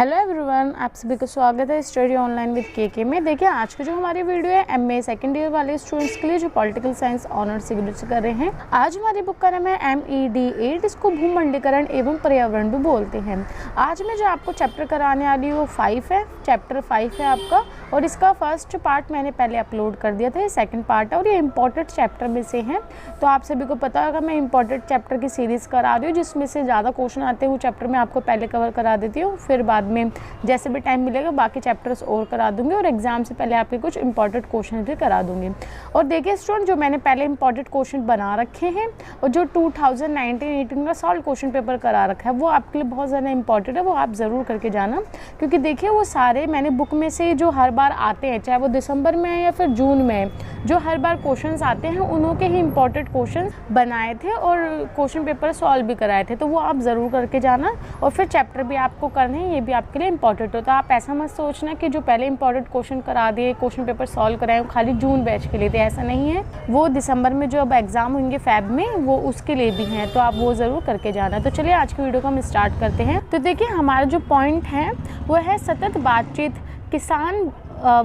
Hello everyone, आप सभी का स्वागत है स्टडी ऑनलाइन विद के में। देखिए आज की जो हमारी वीडियो है एमए सेकेंड ईयर वाले स्टूडेंट्स के लिए जो पॉलिटिकल साइंस ऑनर्स से कर रहे हैं। आज हमारी बुक का नाम है MED8, इसको भूमंडलीकरण एवं पर्यावरण भी बोलते हैं। आज मैं जो आपको चैप्टर कराने वाली हूँ वो 5 है, चैप्टर 5 है आपका, और इसका फर्स्ट पार्ट मैंने पहले अपलोड कर दिया था, ये सेकंड पार्ट है और ये इंपॉर्टेंट चैप्टर में से है। तो आप सभी को पता होगा मैं इंपॉर्टेंट चैप्टर की सीरीज़ करा रही हूँ, जिसमें से ज़्यादा क्वेश्चन आते हैं वो चैप्टर में आपको पहले कवर करा देती हूँ, फिर बाद में जैसे भी टाइम मिलेगा बाकी चैप्टर्स और करा दूंगी और एग्जाम से पहले आपके कुछ इंपॉर्टेंट क्वेश्चन भी करा दूंगी। और देखिए स्टूडेंट, जो मैंने पहले इंपॉर्टेंट क्वेश्चन बना रखे हैं और जो 2019-18 का सॉल्व क्वेश्चन पेपर करा रखा है वो आपके लिए बहुत ज़्यादा इंपॉर्टेंट है, वो आप ज़रूर करके जाना। क्योंकि देखिए वो सारे मैंने बुक में से जो हर बार आते हैं, चाहे वो दिसंबर में है या फिर जून में है, जो हर बार क्वेश्चंस आते हैं उन्हों के ही इंपॉर्टेंट क्वेश्चंस बनाए थे और क्वेश्चन पेपर सॉल्व भी कराए थे, तो वो आप ज़रूर करके जाना। और फिर चैप्टर भी आपको करने हैं, ये भी आपके लिए इंपॉर्टेंट होता है। आप ऐसा मत सोचना कि जो पहले इंपॉर्टेंट क्वेश्चन करा दिए, क्वेश्चन पेपर सॉल्व कराए, वो खाली जून बैच के लिए थे, ऐसा नहीं है। वो दिसंबर में जो अब एग्ज़ाम होंगे फैब में, वो उसके लिए भी हैं, तो आप वो ज़रूर करके जाना। तो चलिए आज की वीडियो को हम स्टार्ट करते हैं। तो देखिए हमारा जो पॉइंट है वो है सतत बातचीत, किसान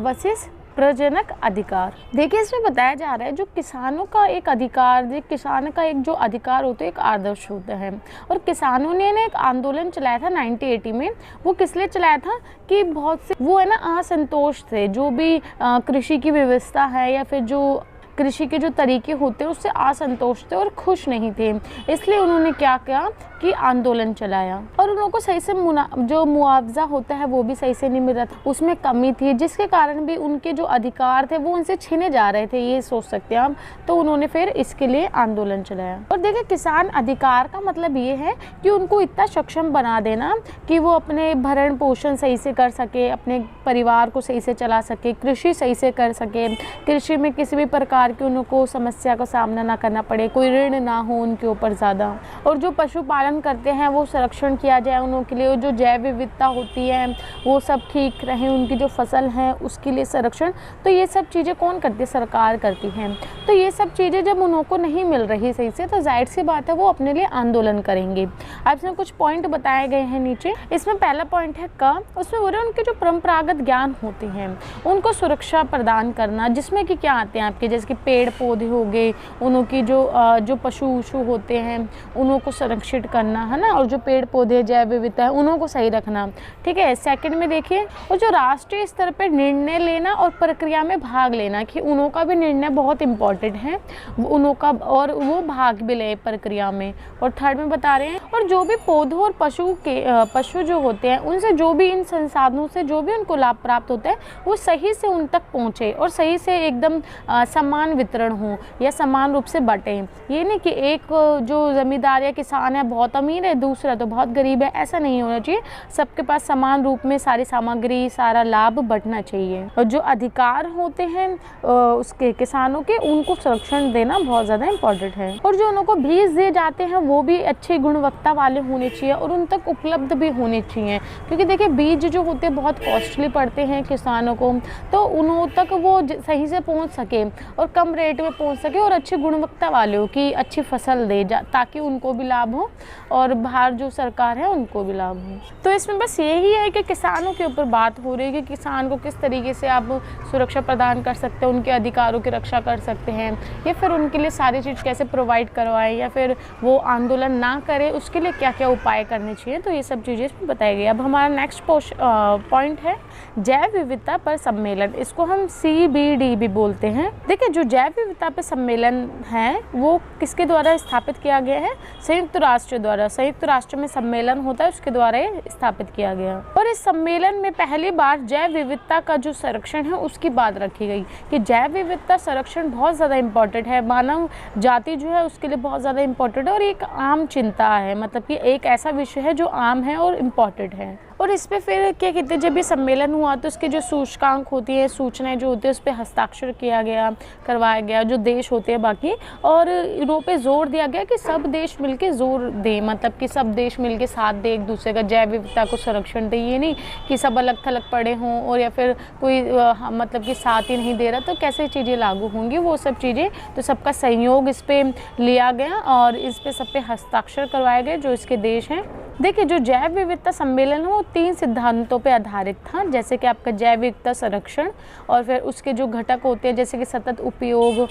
वर्सेस प्रजनक अधिकार। देखिए इसमें बताया जा रहा है जो किसानों का एक अधिकार, किसान का एक जो अधिकार होता है एक आदर्श होता है। और किसानों ने ना एक आंदोलन चलाया था 1980 में। वो किस लिए चलाया था कि बहुत से वो है ना असंतोष थे, जो भी कृषि की व्यवस्था है या फिर जो कृषि के जो तरीके होते हैं उससे असंतोष थे और खुश नहीं थे। इसलिए उन्होंने क्या किया कि आंदोलन चलाया और उन लोगों को सही से जो मुआवजा होता है वो भी सही से नहीं मिल रहा था, उसमें कमी थी, जिसके कारण भी उनके जो अधिकार थे वो उनसे छीने जा रहे थे, ये सोच सकते हैं हम। तो उन्होंने फिर इसके लिए आंदोलन चलाया। और देखिए किसान अधिकार का मतलब ये है कि उनको इतना सक्षम बना देना कि वो अपने भरण पोषण सही से कर सके, अपने परिवार को सही से चला सके, कृषि सही से कर सके, कृषि में किसी भी प्रकार कि उनको समस्या का सामना ना करना पड़े, कोई ऋण ना हो उनके ऊपर ज़्यादा। और जो पशुपालन करते हैं वो संरक्षण किया जाए उनके लिए, जो जैव विविधता होती है वो सब ठीक रहे, उनकी जो फसल है उसके लिए संरक्षण। तो ये सब चीज़ें कौन करती है? सरकार करती है। तो ये सब चीज़ें जब उनको नहीं मिल रही सही से, तो जाहिर सी बात है वो अपने लिए आंदोलन करेंगे। अब इसमें कुछ पॉइंट बताए गए हैं नीचे। इसमें पहला पॉइंट है क, उसमें बोल रहे हैं उनके जो परंपरागत ज्ञान होते हैं उनको सुरक्षा प्रदान करना, जिसमें कि क्या आते हैं आपके, जैसे कि पेड़ पौधे हो गए, उनकी जो पशु उशु होते हैं उन्हों को संरक्षित करना, है ना, और जो पेड़ पौधे जैव विविधता है उन्हों को सही रखना। ठीक है। सेकंड में देखिए और जो राष्ट्रीय स्तर पर निर्णय लेना और प्रक्रिया में भाग लेना, कि उन्हों का भी निर्णय बहुत इंपॉर्टेंट है, उन्हों का, और वो भाग भी ले प्रक्रिया में। और थर्ड में बता रहे हैं और जो भी पौधों और पशु जो होते हैं उनसे जो भी इन संसाधनों से जो भी उनको लाभ प्राप्त होता है वो सही से उन तक पहुँचे और सही से एकदम समान वितरण हो या समान रूप से बटे। ये नहीं कि एक जो जमींदार या किसान है बहुत अमीर है, दूसरा तो बहुत गरीब है, ऐसा नहीं होना चाहिए। सबके पास समान रूप में सारी सामग्री, सारा लाभ बंटना चाहिए। और जो अधिकार होते हैं उसके किसानों के, उनको संरक्षण देना बहुत ज़्यादा इम्पोर्टेंट है। और जो उनको बीज दिए जाते हैं वो भी अच्छी गुणवत्ता वाले होने चाहिए और उन तक उपलब्ध भी होने चाहिए, क्योंकि देखिए बीज जो होते हैं बहुत कॉस्टली पड़ते हैं किसानों को, तो उन तक वो सही से पहुँच सके और कम रेट में पहुंच सके और अच्छी गुणवत्ता वाले हो, कि अच्छी फसल दे ताकि उनको भी लाभ हो और बाहर जो सरकार है उनको भी लाभ हो। तो इसमें बस यही है कि किसानों के ऊपर बात हो रही है कि किसान को किस तरीके से आप सुरक्षा प्रदान कर सकते हैं, उनके अधिकारों की रक्षा कर सकते हैं, या फिर उनके लिए सारी चीज़ कैसे प्रोवाइड करवाएं, या फिर वो आंदोलन ना करे उसके लिए क्या क्या उपाय करने चाहिए। तो ये सब चीज़ें इसमें बताई गई। अब हमारा नेक्स्ट पॉइंट है जैव विविधता पर सम्मेलन, इसको हम CBD भी बोलते हैं। देखिए जो जैव विविधता पर सम्मेलन है वो किसके द्वारा स्थापित किया गया है? संयुक्त राष्ट्र द्वारा। संयुक्त राष्ट्र में सम्मेलन होता है, उसके द्वारा स्थापित किया गया। और इस सम्मेलन में पहली बार जैव विविधता का जो संरक्षण है उसकी बात रखी गई कि जैव विविधता संरक्षण बहुत ज़्यादा इंपॉर्टेंट है, मानव जाति जो है उसके लिए बहुत ज़्यादा इंपॉर्टेंट है और एक आम चिंता है, मतलब कि एक ऐसा विषय है जो आम है और इम्पॉर्टेंट है। और इस पर फिर क्या कहते हैं, जब ये सम्मेलन हुआ तो उसके जो सूचकांक होती है, सूचनाएं जो होती है, उस पर हस्ताक्षर किया गया, करवाया गया, जो देश होते हैं बाकी, और इन्हों पे जोर दिया गया कि सब देश मिलके जोर दें, मतलब कि सब देश मिलके साथ दें एक दूसरे का, जैव विविधता को संरक्षण दें। ये नहीं कि सब अलग थलग पड़े हों और या फिर कोई मतलब कि साथ ही नहीं दे रहा, तो कैसे चीज़ें लागू होंगी वो सब चीज़ें। तो सबका सहयोग इस पर लिया गया और इस पर सब पे हस्ताक्षर करवाए गए जो इसके देश हैं। देखिए जो जैव विविधता सम्मेलन है वो 3 सिद्धांतों पे आधारित था, जैसे कि आपका जैव विविधता संरक्षण और फिर उसके जो घटक होते हैं जैसे कि सतत उपयोग,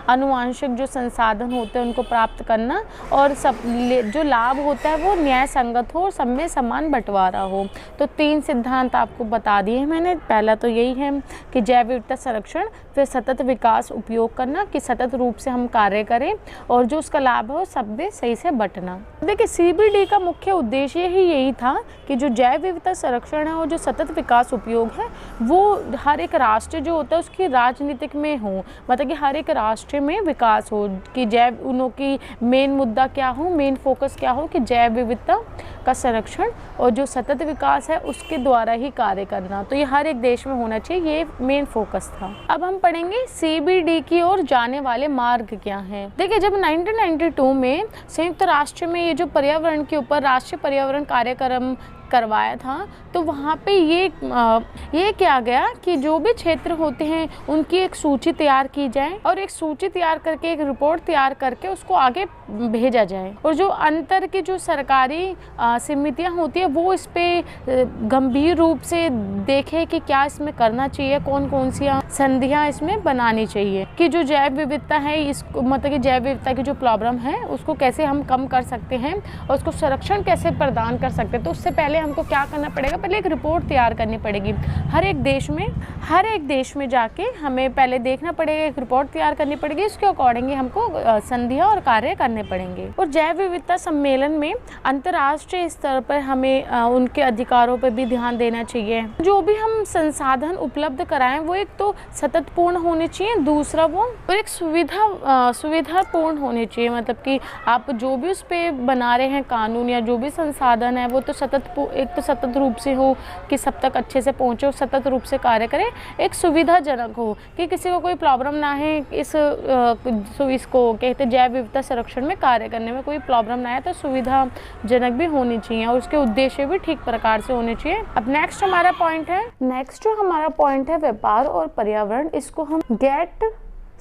आनुवांशिक जो संसाधन होते हैं उनको प्राप्त करना और सब जो लाभ होता है वो न्याय संगत हो और सब में समान बंटवारा हो। तो 3 सिद्धांत आपको बता दिए मैंने। पहला तो यही है कि जैव विविधता संरक्षण, फिर सतत विकास उपयोग करना कि सतत रूप से हम कार्य करें और जो उसका लाभ हो सब में सही से बंटना। देखिए CBD का मुख्य उद्देश्य ही यही था कि जो जैव विविधता संरक्षण है और जो सतत विकास उपयोग है वो हर एक राष्ट्र जो होता है उसकी राजनीतिक में हो, मतलब कि हर एक राष्ट्र में विकास हो कि जैव उनकी मेन मुद्दा क्या हो, मेन फोकस क्या हो कि जैव विविधता का संरक्षण और जो सतत विकास है उसके द्वारा ही कार्य करना। तो ये हर एक देश में होना चाहिए, ये मेन फोकस था। अब हम पढ़ेंगे CBD की ओर जाने वाले मार्ग क्या हैं। देखिए जब 1992 में संयुक्त राष्ट्र में ये जो पर्यावरण के ऊपर राष्ट्रीय पर्यावरण कार्यक्रम करवाया था तो वहाँ पे ये किया गया कि जो भी क्षेत्र होते हैं उनकी एक सूची तैयार की जाए और एक सूची तैयार करके एक रिपोर्ट तैयार करके उसको आगे भेजा जाए और जो अंतर की जो सरकारी समितियाँ होती है वो इस पे गंभीर रूप से देखे कि क्या इसमें करना चाहिए, कौन कौन सी संधियाँ इसमें बनानी चाहिए कि जो जैव विविधता है इसको मतलब कि जैव विविधता की जो प्रॉब्लम है उसको कैसे हम कम कर सकते हैं और उसको संरक्षण कैसे प्रदान कर सकते हैं। तो उससे पहले हमको क्या करना पड़ेगा, पहले एक रिपोर्ट तैयार करनी पड़ेगी। हर एक देश में जाके हमें पहले देखना पड़ेगा, एक रिपोर्ट तैयार करनी पड़ेगी, उसके अकॉर्डिंग हमको संधियाँ और कार्य करने पड़ेंगे। और जैव विविधता सम्मेलन में अंतर्राष्ट्रीय स्तर पर हमें उनके अधिकारों पर भी ध्यान देना चाहिए। जो भी हम संसाधन उपलब्ध कराएं वो एक तो सततपूर्ण होने चाहिए, दूसरा वो एक सुविधापूर्ण होने चाहिए, मतलब कि आप जो भी उस पर बना रहे हैं कानून या जो भी संसाधन है वो तो एक तो सतत रूप से हो कि सब तक अच्छे से पहुँचे और सतत रूप से कार्य करे, एक सुविधाजनक हो कि किसी को कोई प्रॉब्लम ना है, इसको कहते जैव विविधता संरक्षण में कार्य करने में कोई प्रॉब्लम ना है, तो सुविधाजनक भी होनी चाहिए और उसके उद्देश्य भी ठीक प्रकार से होने चाहिए। अब नेक्स्ट हमारा पॉइंट है व्यापार और पर्यावरण। इसको हम गेट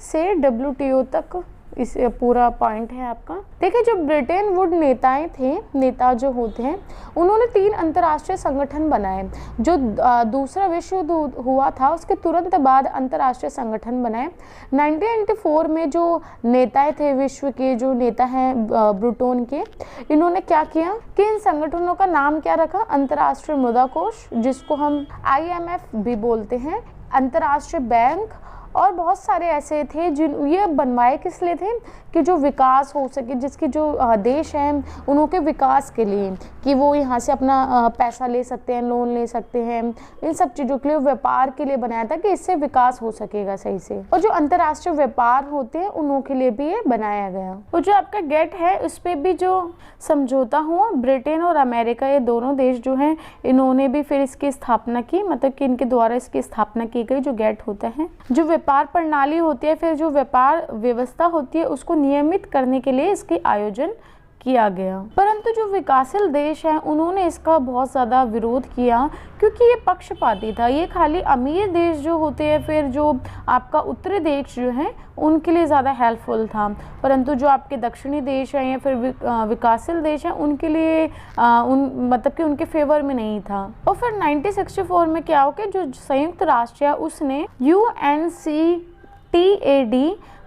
से WTO तक इस पूरा पॉइंट है आपका। देखिए जो ब्रिटेन वुड नेता जो होते हैं उन्होंने 3 अंतर्राष्ट्रीय संगठन बनाए। जो दूसरा विश्व युद्ध हुआ था उसके तुरंत बाद अंतर्राष्ट्रीय संगठन बनाए। 1994 में जो नेताएं थे, विश्व के जो नेता हैं ब्रिटेन के, इन्होंने क्या किया कि इन संगठनों का नाम क्या रखा, अंतर्राष्ट्रीय मुद्रा कोष जिसको हम IMF भी बोलते हैं, अंतर्राष्ट्रीय बैंक और बहुत सारे ऐसे थे जिन ये बनवाए किस लिए थे कि जो विकास हो सके, जिसके जो देश हैं उनके विकास के लिए, कि वो यहाँ से अपना पैसा ले सकते हैं, लोन ले सकते हैं, इन सब चीज़ों के लिए व्यापार के लिए बनाया था कि इससे विकास हो सकेगा सही से। और जो अंतर्राष्ट्रीय व्यापार होते हैं उन्हों के लिए भी ये बनाया गया। और जो आपका गेट है उस पर भी जो समझौता हुआ, ब्रिटेन और अमेरिका ये दोनों देश जो हैं इन्होंने भी फिर इसकी स्थापना की, मतलब कि इनके द्वारा इसकी स्थापना की गई। जो गेट होता है जो व्यापार प्रणाली होती है, फिर जो व्यापार व्यवस्था होती है उसको नियमित करने के लिए इसकी आयोजन किया गया। परंतु जो विकासशील देश हैं उन्होंने इसका बहुत ज़्यादा विरोध किया क्योंकि ये पक्षपाती था। ये खाली अमीर देश जो होते हैं, फिर जो आपका उत्तरी देश जो हैं उनके लिए ज़्यादा हेल्पफुल था, परंतु जो आपके दक्षिणी देश हैं या फिर विकासशील देश हैं उनके लिए मतलब कि उनके फेवर में नहीं था। और फिर 1964 में क्या हो कि जो संयुक्त राष्ट्र है उसने UNCTAD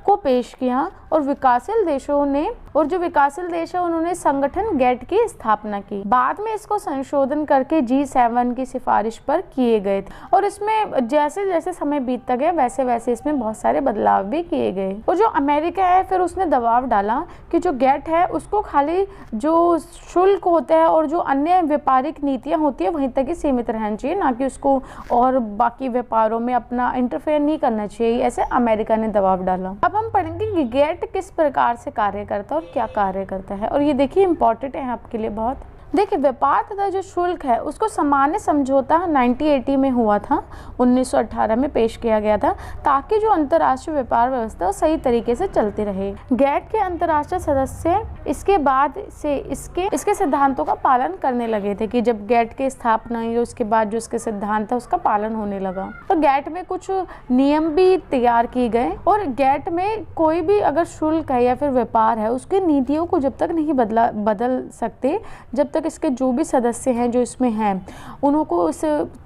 को पेश किया और विकासशील देशों ने जो विकासशील देश है उन्होंने संगठन गेट की स्थापना की। बाद में इसको संशोधन करके G7 की सिफारिश पर किए गए थे और इसमें जैसे जैसे समय बीतता गया वैसे वैसे इसमें बहुत सारे बदलाव भी किए गए। और जो अमेरिका है फिर उसने दबाव डाला कि जो गेट है उसको खाली जो शुल्क होता है और जो अन्य व्यापारिक नीतियाँ होती है वहीं तक ही सीमित रहना चाहिए, ना कि उसको और बाकी व्यापारों में अपना इंटरफेयर नहीं करना चाहिए, ऐसे अमेरिका ने दबाव डाला। अब हम पढ़ेंगे कि गेट किस प्रकार से कार्य करता है और क्या कार्य करता है, और ये देखिए इंपॉर्टेंट है आपके लिए बहुत। देखिए व्यापार तथा जो शुल्क है उसको सामान्य समझौता 1980 में हुआ था, 1918 में पेश किया गया था, ताकि जो अंतर्राष्ट्रीय व्यापार व्यवस्था सही तरीके से चलती रहे। गेट के अंतर्राष्ट्रीय सदस्य इसके बाद से इसके सिद्धांतों का पालन करने लगे थे कि जब गेट की स्थापना हुई उसके बाद जो इसके सिद्धांत था उसका पालन होने लगा। तो गेट में कुछ नियम भी तैयार किए गए और गेट में कोई भी अगर शुल्क है या फिर व्यापार है उसकी नीतियों को जब तक नहीं बदल सकते जब तक तक इसके जो भी सदस्य हैं जो इसमें हैं उनको उस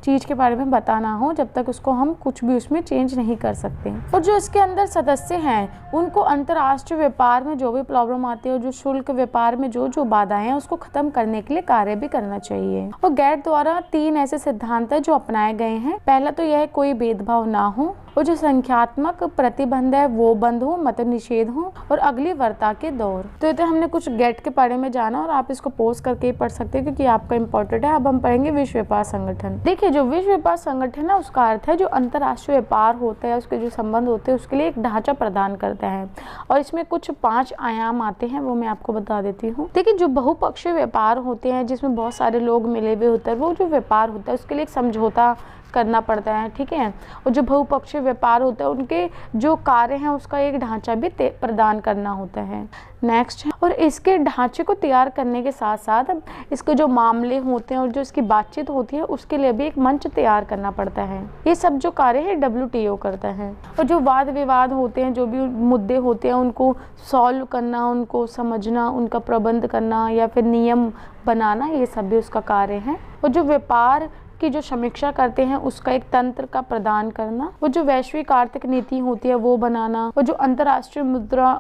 चीज़ के बारे में बताना हो, जब तक उसको हम कुछ भी उसमें चेंज नहीं कर सकते। और जो इसके अंदर सदस्य हैं उनको अंतर्राष्ट्रीय व्यापार में जो भी प्रॉब्लम आती है और जो शुल्क व्यापार में जो बाधाएं हैं उसको ख़त्म करने के लिए कार्य भी करना चाहिए। और गैट द्वारा 3 ऐसे सिद्धांत है जो अपनाए गए हैं। पहला तो यह है कोई भेदभाव ना हो, और जो संख्यात्मक प्रतिबंध है वो बंद हो, मत निषेध हो, और अगली वार्ता के दौर। तो ये तो हमने कुछ गेट के बारे में जाना और आप इसको पोज करके ही पढ़ सकते हैं क्योंकि आपका इंपॉर्टेंट है। अब हम पढ़ेंगे विश्व व्यापार संगठन। देखिए जो विश्व व्यापार संगठन है उसका अर्थ है जो अंतर्राष्ट्रीय व्यापार होता है उसके जो संबंध होते हैं उसके लिए एक ढांचा प्रदान करता है, और इसमें कुछ 5 आयाम आते हैं वो मैं आपको बता देती हूँ। देखिए जो बहुपक्षीय व्यापार होते हैं जिसमें बहुत सारे लोग मिले हुए होते हैं, वो जो व्यापार होता है उसके लिए एक समझौता करना पड़ता है, ठीक है। और जो बहुपक्षीय व्यापार होता है उनके जो कार्य हैं उसका एक ढांचा भी प्रदान करना होता है। नेक्स्ट है, और इसके ढांचे को तैयार करने के साथ साथ इसके जो मामले होते हैं और जो इसकी बातचीत होती है उसके लिए भी एक मंच तैयार करना पड़ता है। ये सब जो कार्य है WTO करता है। और जो वाद विवाद होते हैं, जो भी मुद्दे होते हैं उनको सॉल्व करना, उनको समझना, उनका प्रबंध करना या फिर नियम बनाना, ये सब भी उसका कार्य है। और जो व्यापार की जो समीक्षा करते हैं उसका एक तंत्र का प्रदान करना, वो जो वैश्विक आर्थिक नीति होती है वो बनाना, और जो अंतर्राष्ट्रीय मुद्रा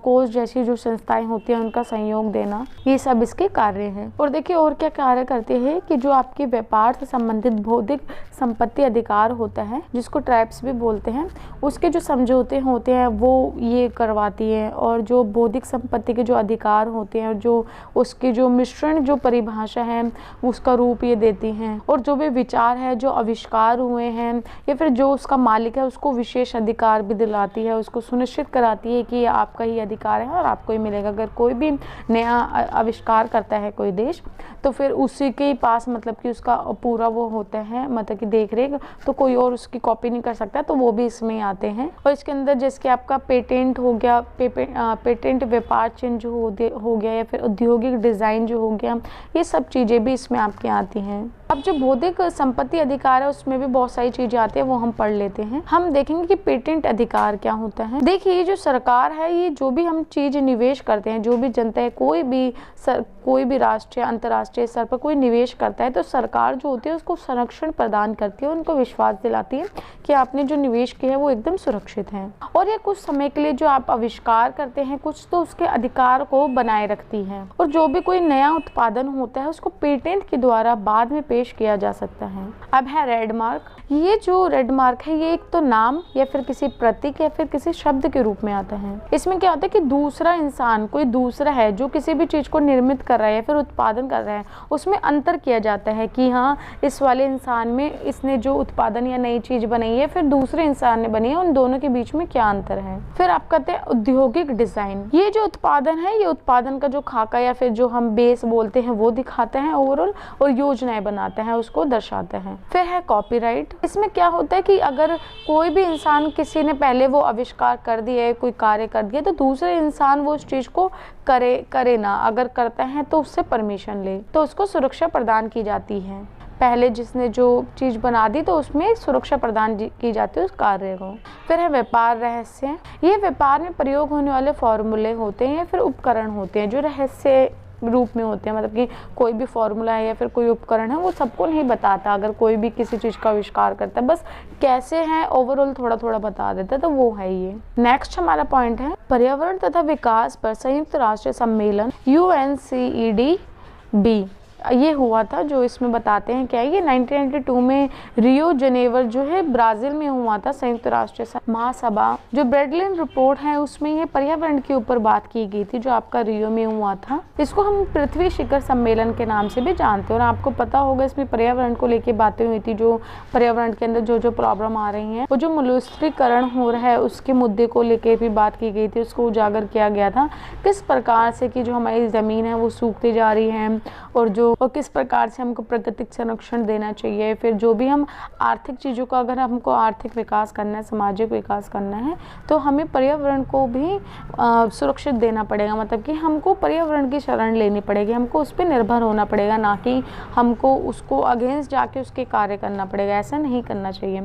कोष जैसी जो संस्थाएं होती हैं उनका सहयोग देना, ये सब इसके कार्य हैं। और देखिए और क्या कार्य करते हैं कि जो आपके व्यापार से संबंधित बौद्धिक संपत्ति अधिकार होता है जिसको ट्राइब्स भी बोलते हैं, उसके जो समझौते होते हैं वो ये करवाती है। और जो बौद्धिक संपत्ति के जो अधिकार होते हैं और जो उसके जो मिश्रण जो परिभाषा है उसका रूप ये देती हैं। और जो भी विचार है जो आविष्कार हुए हैं या फिर जो उसका मालिक है उसको विशेष अधिकार भी दिलाती है, उसको सुनिश्चित कराती है कि ये आपका ही अधिकार है और आपको ही मिलेगा। अगर कोई भी नया आविष्कार करता है कोई देश तो फिर उसी के ही पास मतलब कि उसका पूरा वो होता है मतलब कि देख रेख, तो कोई और उसकी कॉपी नहीं कर सकता, तो वो भी इसमें आते हैं। और इसके अंदर जैसे कि आपका पेटेंट हो गया, पेटेंट व्यापार चिन्ह जो हो गया या फिर औद्योगिक डिज़ाइन जो हो गया, ये सब चीज़ें भी इसमें आपके आती हैं। अब जो बौद्धिक संपत्ति अधिकार है उसमें भी बहुत सारी चीजें आती है, वो हम पढ़ लेते हैं। हम देखेंगे कि पेटेंट अधिकार क्या होता है। देखिए ये जो सरकार है, ये जो भी हम चीज निवेश करते हैं, जो भी जनता है, कोई भी राष्ट्रीय अंतर्राष्ट्रीय स्तर पर कोई निवेश करता है तो सरकार जो होती है उसको संरक्षण प्रदान करती है, उनको विश्वास दिलाती है कि आपने जो निवेश किया है वो एकदम सुरक्षित है। और ये कुछ समय के लिए जो आप आविष्कार करते हैं कुछ तो उसके अधिकार को बनाए रखती है। और जो भी कोई नया उत्पादन होता है उसको पेटेंट के द्वारा बाद में पेश किया जा सकता है। अब है रेड मार्क। ये जो रेड मार्क है ये एक तो नाम या फिर किसी प्रतीक या फिर किसी शब्द के रूप में आता है। इसमें क्या होता है कि दूसरा इंसान, कोई दूसरा है जो किसी भी चीज को निर्मित कर रहा है या फिर उत्पादन कर रहा है, उसमें अंतर किया जाता है कि हाँ इस वाले इंसान में इसने जो उत्पादन या नई चीज बनाई है फिर दूसरे इंसान ने बनी है, उन दोनों के बीच में क्या अंतर है। फिर आप कहते हैं औद्योगिक डिजाइन। ये जो उत्पादन है ये उत्पादन का जो खाका या फिर जो हम बेस बोलते हैं वो दिखाते हैं ओवरऑल, और योजनाएं बनाते हैं उसको दर्शाते हैं। फिर है कॉपीराइट। इसमें क्या होता है कि अगर कोई भी इंसान, किसी ने पहले वो आविष्कार कर दिया है, कोई कार्य कर दिया, तो दूसरे इंसान वो उस चीज को करे ना, अगर करता है तो उससे परमिशन ले, तो उसको सुरक्षा प्रदान की जाती है। पहले जिसने जो चीज बना दी तो उसमें सुरक्षा प्रदान की जाती है उस कार्य को। फिर है व्यापार रहस्य। ये व्यापार में प्रयोग होने वाले फॉर्मूले होते हैं या फिर उपकरण होते हैं जो रहस्य रूप में होते हैं, मतलब कि कोई भी फॉर्मूला है या फिर कोई उपकरण है वो सबको नहीं बताता। अगर कोई भी किसी चीज़ का आविष्कार करता है बस कैसे है ओवरऑल थोड़ा थोड़ा बता देता है, तो वो है ये। नेक्स्ट हमारा पॉइंट है पर्यावरण तथा विकास पर संयुक्त राष्ट्र सम्मेलन UNCEDB। ये हुआ था जो इसमें बताते हैं क्या है, ये 1992 में रियो जेनेवर जो है ब्राज़ील में हुआ था संयुक्त राष्ट्र महासभा। जो ब्रेडलिन रिपोर्ट है उसमें ये पर्यावरण के ऊपर बात की गई थी जो आपका रियो में हुआ था। इसको हम पृथ्वी शिखर सम्मेलन के नाम से भी जानते हैं। और आपको पता होगा इसमें पर्यावरण को लेके बातें हुई थी, जो पर्यावरण के अंदर जो जो प्रॉब्लम आ रही हैं, वो जो मरुस्थलीकरण हो रहा है उसके मुद्दे को लेके भी बात की गई थी, उसको उजागर किया गया था किस प्रकार से कि जो हमारी ज़मीन है वो सूखती जा रही है और जो और किस प्रकार से हमको प्राकृतिक संरक्षण देना चाहिए। फिर जो भी हम आर्थिक चीज़ों का, अगर हमको आर्थिक विकास करना है, सामाजिक विकास करना है, तो हमें पर्यावरण को भी सुरक्षित देना पड़ेगा। मतलब कि हमको पर्यावरण की शरण लेनी पड़ेगी, हमको उस पर निर्भर होना पड़ेगा, ना कि हमको उसको अगेंस्ट जाके उसके कार्य करना पड़ेगा। ऐसा नहीं करना चाहिए।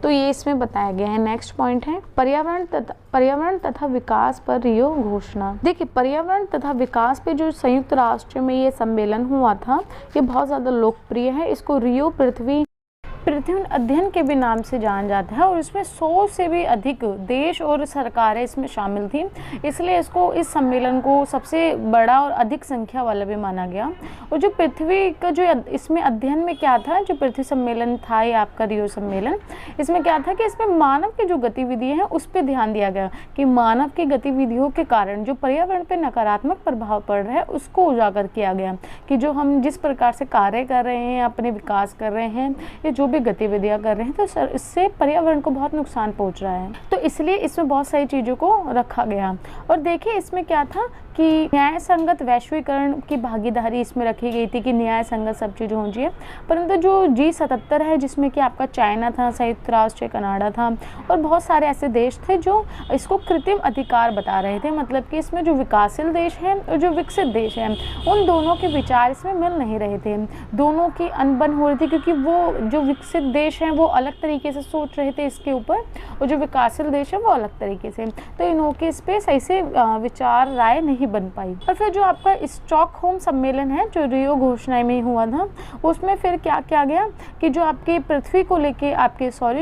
तो ये इसमें बताया गया है। नेक्स्ट पॉइंट है पर्यावरण तथा विकास पर रियो घोषणा। देखिए, पर्यावरण तथा विकास पे जो संयुक्त राष्ट्र में ये सम्मेलन हुआ था, ये बहुत ज़्यादा लोकप्रिय है। इसको रियो पृथ्वी अध्ययन के भी नाम से जाना जाता है, और इसमें 100 से भी अधिक देश और सरकारें इसमें शामिल थी, इसलिए इस सम्मेलन को सबसे बड़ा और अधिक संख्या वाला भी माना गया। और जो पृथ्वी का जो इसमें अध्ययन में क्या था, जो पृथ्वी सम्मेलन था ये आपका रियो सम्मेलन, इसमें क्या था कि इसमें मानव की जो गतिविधियाँ हैं उस पर ध्यान दिया गया कि मानव की गतिविधियों के कारण जो पर्यावरण पर नकारात्मक प्रभाव पड़ रहा है उसको उजागर किया गया, कि जो हम जिस प्रकार से कार्य कर रहे हैं, अपने विकास कर रहे हैं, ये जो भी गतिविधियां कर रहे हैं, तो सर इससे पर्यावरण को बहुत नुकसान पहुंच रहा है। तो इसलिए इसमें बहुत सारी चीज़ों को रखा गया। और देखिए इसमें क्या था कि न्याय संगत वैश्वीकरण की भागीदारी इसमें रखी गई थी, कि न्याय संगत सब चीज़ होनी चाहिए। परंतु जो G77 है, जिसमें कि आपका चाइना था, संयुक्त राष्ट्र, कनाडा था, और बहुत सारे ऐसे देश थे जो इसको कृत्रिम अधिकार बता रहे थे। मतलब कि इसमें जो विकासशील देश हैं और जो विकसित देश हैं, उन दोनों के विचार इसमें मिल नहीं रहे थे, दोनों की अनबन हो रही थी, क्योंकि वो जो विकसित देश हैं वो अलग तरीके से सोच रहे थे इसके ऊपर, और जो विकासशील देश है वो अलग तरीके से। तो इनों के इस पर सही से विचार राय नहीं बन पाई। और फिर जो आपका स्टॉकहोम सम्मेलन है, जो रियो घोषणा में हुआ था, उसमें फिर क्या किया गया कि जो आपके पृथ्वी को लेके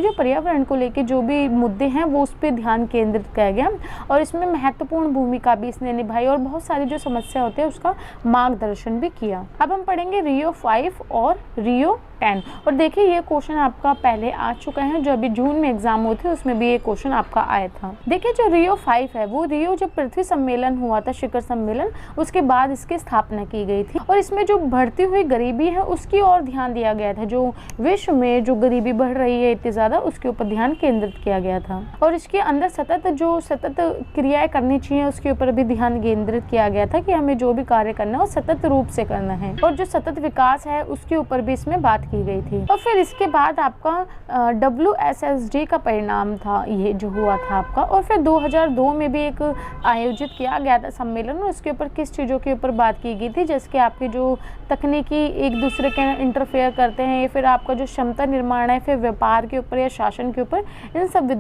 जो पर्यावरण को लेके जो भी मुद्दे हैं वो उस पर ध्यान केंद्रित किया गया, और इसमें महत्वपूर्ण भूमिका भी इसने निभाई, और बहुत सारी जो समस्या होती है उसका मार्गदर्शन भी किया। अब हम पढ़ेंगे रियो 5 और रियो 10। और देखिए ये क्वेश्चन आपका पहले आ चुका है, जो अभी जून में एग्जाम हुए थे उसमें भी ये क्वेश्चन आपका आया था। देखिए जो रियो 5 है, वो रियो जब पृथ्वी सम्मेलन हुआ था, शिखर सम्मेलन, उसके बाद इसकी स्थापना की गई थी, और इसमें जो बढ़ती हुई गरीबी है उसकी ओर ध्यान दिया गया था। जो विश्व में जो गरीबी बढ़ रही है इतनी ज़्यादा, उसके ऊपर ध्यान केंद्रित किया गया था, और इसके अंदर सतत क्रियाएं करनी चाहिए उसके ऊपर भी ध्यान केंद्रित किया गया था, कि हमें जो भी कार्य करना है वो सतत रूप से करना है, और जो सतत विकास है उसके ऊपर भी इसमें बात की गई थी। और फिर इसके बाद आपका WSSD का परिणाम था ये जो हुआ था आपका, और फिर 2002 में भी एक आयोजित किया गया था सम्मेलन, और उसके ऊपर किस चीज़ों के ऊपर बात की गई थी, जैसे कि आपके जो तकनीकी एक दूसरे के इंटरफेयर करते हैं, या फिर आपका जो क्षमता निर्माण है, फिर व्यापार के ऊपर या शासन के ऊपर, इन सब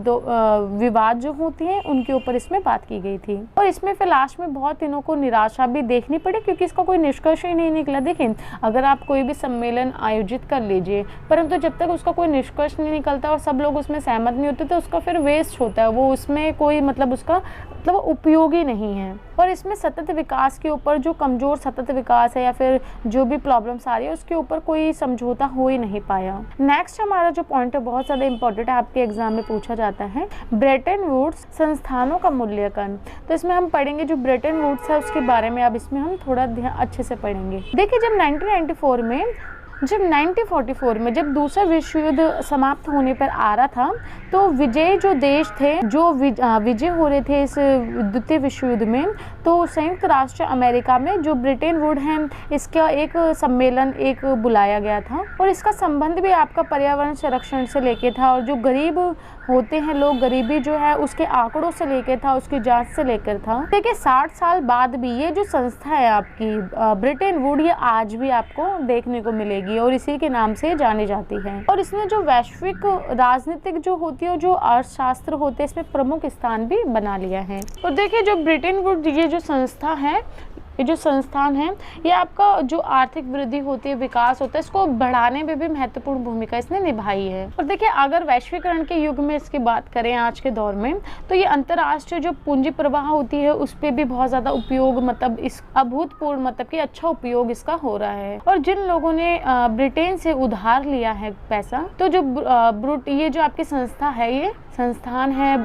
विवाद जो होती हैं उनके ऊपर इसमें बात की गई थी। और इसमें फिर लास्ट में बहुत दिनों को निराशा भी देखनी पड़ी, क्योंकि इसका कोई निष्कर्ष ही नहीं निकला। देखिए अगर आप कोई भी सम्मेलन आयोजित कर लीजिए, परंतु जब तक उसका कोई निष्कर्ष नहीं निकलता और सब लोग उसमें सहमत नहीं होते, तो उसका फिर वेस्ट होता है, वो उसमें कोई उसका उपयोगी नहीं है। और इसमें सतत विकास के ऊपर, जो कमज़ोर सतत विकास है या फिर जो भी प्रॉब्लम्स आ रही है, उसके ऊपर कोई समझौता हो ही नहीं पाया। नेक्स्ट हमारा जो पॉइंट है बहुत ज़्यादा इंपॉर्टेंट है, आपके एग्जाम में पूछा जाता है, ब्रेटन वुड्स संस्थानों का मूल्यांकन। तो इसमें हम पढ़ेंगे जो ब्रेटन वुड्स है उसके बारे में, अब इसमें हम थोड़ा अच्छे से पढ़ेंगे। देखिए जब 1944 में जब दूसरा विश्व युद्ध समाप्त होने पर आ रहा था, तो विजयी जो देश थे, जो विजय हो रहे थे इस द्वितीय विश्व युद्ध में, तो संयुक्त राष्ट्र अमेरिका में जो ब्रिटेन वुड है, इसका एक सम्मेलन बुलाया गया था, और इसका संबंध भी आपका पर्यावरण संरक्षण से लेके था, और जो गरीब होते हैं लोग, गरीबी जो है उसके आंकड़ों से लेकर था, उसकी जांच से लेकर था। देखिए 60 साल बाद भी ये जो संस्था है आपकी ब्रिटेन वुड, ये आज भी आपको देखने को मिलेगी, और इसी के नाम से जानी जाती है। और इसमें जो वैश्विक राजनीतिक जो होती है, जो अर्थशास्त्र होते हैं, इसमें प्रमुख स्थान भी बना लिया है। और देखिए जो ब्रिटेन वुड ये जो संस्था है, ये जो संस्थान है, ये आपका जो आर्थिक वृद्धि होती है, विकास होता है, इसको बढ़ाने में भी महत्वपूर्ण भूमिका इसने निभाई है। और देखिए अगर वैश्वीकरण के युग में इसकी बात करें आज के दौर में, तो ये अंतर्राष्ट्रीय जो पूंजी प्रवाह होती है उस पर भी बहुत ज़्यादा उपयोग, इस अभूतपूर्व कि अच्छा उपयोग इसका हो रहा है। और जिन लोगों ने ब्रिटेन से उधार लिया है पैसा, तो जो ये जो आपकी संस्था है, ये संस्थान है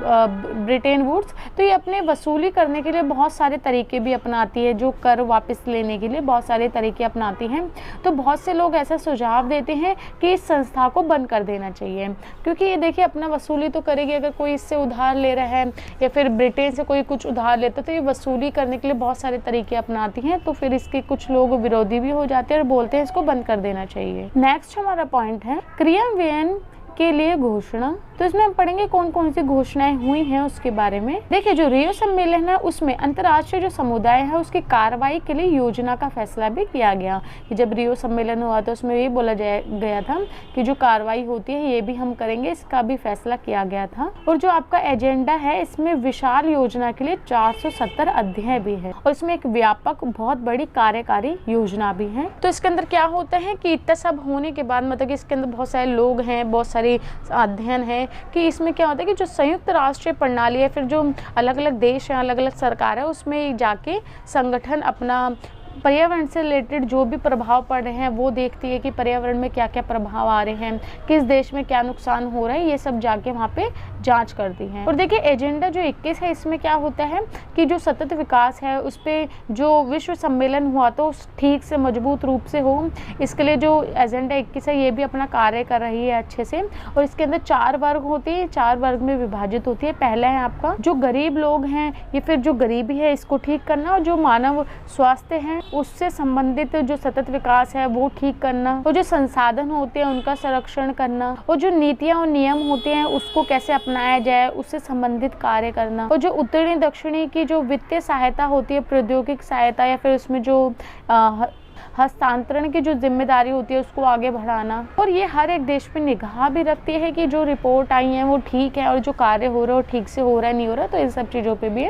ब्रिटेन वुड्स, तो ये अपने वसूली करने के लिए बहुत सारे तरीके भी अपनाती है, जो कर वापस लेने के लिए बहुत सारे तरीके अपनाती हैं। तो बहुत से लोग ऐसा सुझाव देते हैं कि इस संस्था को बंद कर देना चाहिए, क्योंकि ये देखिए अपना वसूली तो करेगी। अगर कोई इससे उधार ले रहा है या फिर ब्रिटेन से कोई कुछ उधार लेता है तो ये वसूली करने के लिए बहुत सारे तरीके अपनाती हैं, तो फिर इसके कुछ लोग विरोधी भी हो जाते हैं और बोलते हैं इसको बंद कर देना चाहिए। नेक्स्ट हमारा पॉइंट है क्रियान्वयन के लिए घोषणा। तो इसमें हम पढ़ेंगे कौन कौन सी घोषणाएं हुई हैं उसके बारे में। देखिए जो रियो सम्मेलन है उसमें अंतर्राष्ट्रीय जो समुदाय है उसकी कार्रवाई के लिए योजना का फैसला भी किया गया, कि जब रियो सम्मेलन हुआ तो उसमें ये बोला गया था कि जो कार्रवाई होती है ये भी हम करेंगे, इसका भी फैसला किया गया था। और जो आपका एजेंडा है इसमें विशाल योजना के लिए 470 अध्याय भी है और इसमें एक व्यापक बहुत बड़ी कार्यकारी योजना भी है। तो इसके अंदर क्या होता है कि इतना सब होने के बाद मतलब इसके अंदर बहुत सारे लोग हैं, बहुत सारे अध्ययन है कि इसमें क्या होता है कि जो संयुक्त राष्ट्रीय प्रणाली है, फिर जो अलग अलग देश हैं, अलग अलग सरकार है, उसमें जाके संगठन अपना पर्यावरण से रिलेटेड जो भी प्रभाव पड़ रहे हैं वो देखती है कि पर्यावरण में क्या क्या प्रभाव आ रहे हैं, किस देश में क्या नुकसान हो रहा है, ये सब जाके वहाँ पे जांच करती हैं। और देखिए एजेंडा जो 21 है इसमें क्या होता है कि जो सतत विकास है उस पर जो विश्व सम्मेलन हुआ तो ठीक से मजबूत रूप से हो, इसके लिए जो एजेंडा 21 है ये भी अपना कार्य कर रही है अच्छे से। और इसके अंदर 4 वर्ग होते हैं, 4 वर्ग में विभाजित होती है। पहला है आपका जो गरीब लोग हैं, ये फिर जो गरीबी है इसको ठीक करना, और जो मानव स्वास्थ्य है उससे संबंधित जो सतत विकास है वो ठीक करना, और जो संसाधन होते हैं उनका संरक्षण करना, और जो नीतियां और नियम होते हैं उसको कैसे अपनाया जाए उससे संबंधित कार्य करना, और जो उत्तरी दक्षिणी की जो वित्तीय सहायता होती है, प्रौद्योगिक सहायता या फिर उसमें जो हस्तांतरण की जो जिम्मेदारी होती है उसको आगे बढ़ाना। और ये हर एक देश पे निगाह भी रखती है कि जो रिपोर्ट आई है वो ठीक है और जो कार्य हो रहा है वो ठीक से हो रहा है नहीं हो रहा, तो इन सब चीज़ों पे भी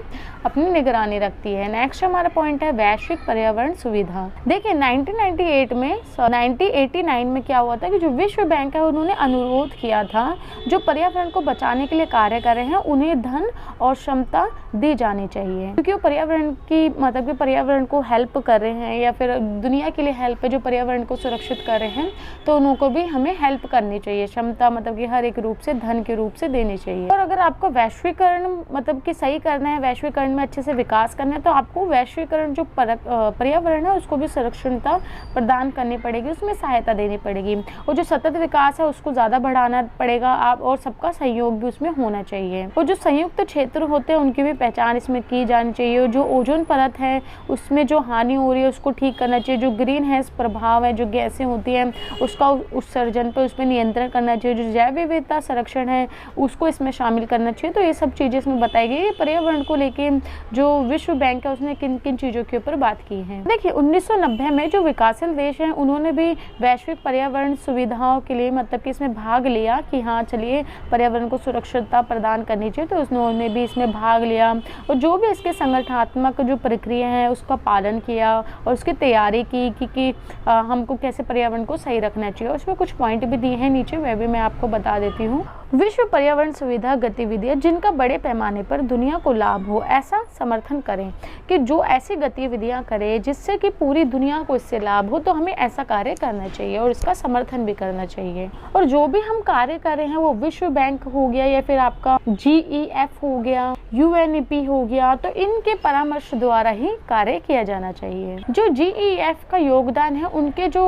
अपनी निगरानी रखती है। नेक्स्ट हमारा पॉइंट है वैश्विक पर्यावरण सुविधा। देखिए 1989 में क्या हुआ था कि जो विश्व बैंक है उन्होंने अनुरोध किया था जो पर्यावरण को बचाने के लिए कार्य कर रहे हैं उन्हें धन और क्षमता दी जानी चाहिए, क्योंकि वो पर्यावरण की मतलब कि पर्यावरण को हेल्प कर रहे हैं या फिर दुनिया के लिए हेल्प है, जो पर्यावरण को सुरक्षित कर रहे हैं, तो उनको भी हमें हेल्प करनी चाहिए। क्षमता मतलब कि हर एक रूप से धन के रूप से देनी चाहिए। और अगर आपको वैश्वीकरण मतलब कि सही करना है, वैश्वीकरण में अच्छे से विकास करना है, तो आपको वैश्वीकरण जो पर्यावरण है उसको भी सुरक्षितता प्रदान करनी पड़ेगी, उसमें सहायता देनी पड़ेगी। और जो सतत विकास है उसको ज़्यादा बढ़ाना पड़ेगा आप, और सबका सहयोग भी उसमें होना चाहिए। और जो संयुक्त क्षेत्र होते हैं उनकी भी पहचान इसमें की जानी चाहिए। जो ओजोन परत है उसमें जो हानि हो रही है उसको ठीक करना चाहिए। जो ग्रीन हाउस प्रभाव है, जो गैसें होती हैं उसका उत्सर्जन पर उसमें नियंत्रण करना चाहिए। जो जैव विविधता संरक्षण है उसको इसमें शामिल करना चाहिए। तो ये सब चीज़ें इसमें बताई गई है। पर्यावरण को लेके जो विश्व बैंक है उसने किन किन चीज़ों के ऊपर बात की है। देखिए 1990 में जो विकासशील देश हैं उन्होंने भी वैश्विक पर्यावरण सुविधाओं के लिए मतलब कि इसमें भाग लिया कि हाँ चलिए पर्यावरण को सुरक्षितता प्रदान करनी चाहिए, तो उन्होंने भी इसमें भाग लिया और जो भी इसके संगठनात्मक जो प्रक्रिया है उसका पालन किया और उसकी तैयारी की कि हमको कैसे पर्यावरण को सही रखना चाहिए। उसमें कुछ पॉइंट भी दिए हैं नीचे, वह भी मैं आपको बता देती हूँ। विश्व पर्यावरण सुविधा गतिविधियाँ जिनका बड़े पैमाने पर दुनिया को लाभ हो ऐसा समर्थन करें, कि जो ऐसी गतिविधियाँ करें जिससे कि पूरी दुनिया को इससे लाभ हो, तो हमें ऐसा कार्य करना चाहिए और इसका समर्थन भी करना चाहिए। और जो भी हम कार्य कर रहे हैं वो विश्व बैंक हो गया या फिर आपका GEF हो गया, UNEP हो गया, तो इनके परामर्श द्वारा ही कार्य किया जाना चाहिए। जो GEF का योगदान है उनके जो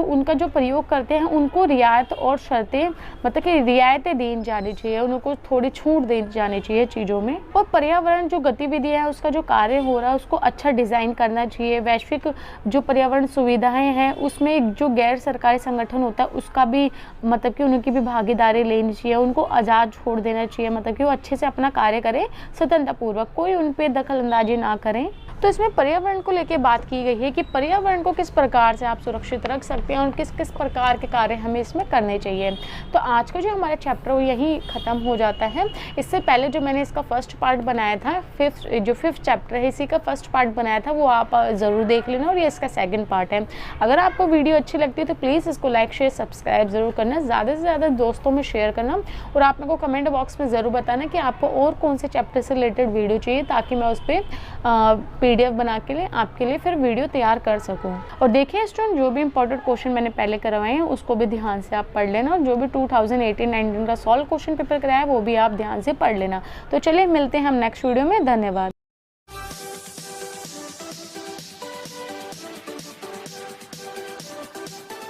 उनका जो प्रयोग करते हैं उनको रियायत और शर्तें मतलब कि रियायतें दी जानी चाहिए, उनको थोड़ी छूट दी जानी चाहिए चीज़ों में। और पर्यावरण जो गतिविधियाँ है उसका जो कार्य हो रहा है उसको अच्छा डिज़ाइन करना चाहिए। वैश्विक जो पर्यावरण सुविधाएं हैं उसमें जो गैर सरकारी संगठन होता है उसका भी मतलब कि उनकी भी भागीदारी लेनी चाहिए, उनको आज़ाद छोड़ देना चाहिए, मतलब कि वो अच्छे से अपना कार्य करें स्वतंत्रपूर्वक, कोई उन पर दखल अंदाजी ना करें। तो इसमें पर्यावरण को लेकर बात की गई है कि पर्यावरण को किस प्रकार से आप सुरक्षित रख सकते हैं और किस किस प्रकार के कार्य हमें इसमें करने चाहिए। तो आज का जो हमारा चैप्टर वो यही ख़त्म हो जाता है। इससे पहले जो मैंने इसका फर्स्ट पार्ट बनाया था, फिफ्थ चैप्टर है इसी का फर्स्ट पार्ट बनाया था, वो आप ज़रूर देख लेना और ये इसका सेकंड पार्ट है। अगर आपको वीडियो अच्छी लगती है तो प्लीज़ इसको लाइक शेयर सब्सक्राइब ज़रूर करना, ज़्यादा से ज़्यादा दोस्तों में शेयर करना और आप मेरे को कमेंट बॉक्स में ज़रूर बताना कि आपको और कौन से चैप्टर से रिलेटेड वीडियो चाहिए, ताकि मैं उस पर PDF बना के लिए आपके लिए फिर वीडियो तैयार कर सकूँ। और देखिए स्टूडेंट, जो भी इंपॉर्टेंट क्वेश्चन मैंने पहले करवाए हैं उसको भी ध्यान से आप पढ़ लेना, और जो भी 2018-19 का सॉल्व क्वेश्चन पेपर कराया है वो भी आप ध्यान से पढ़ लेना। तो चलिए मिलते हैं हम नेक्स्ट वीडियो में। धन्यवाद।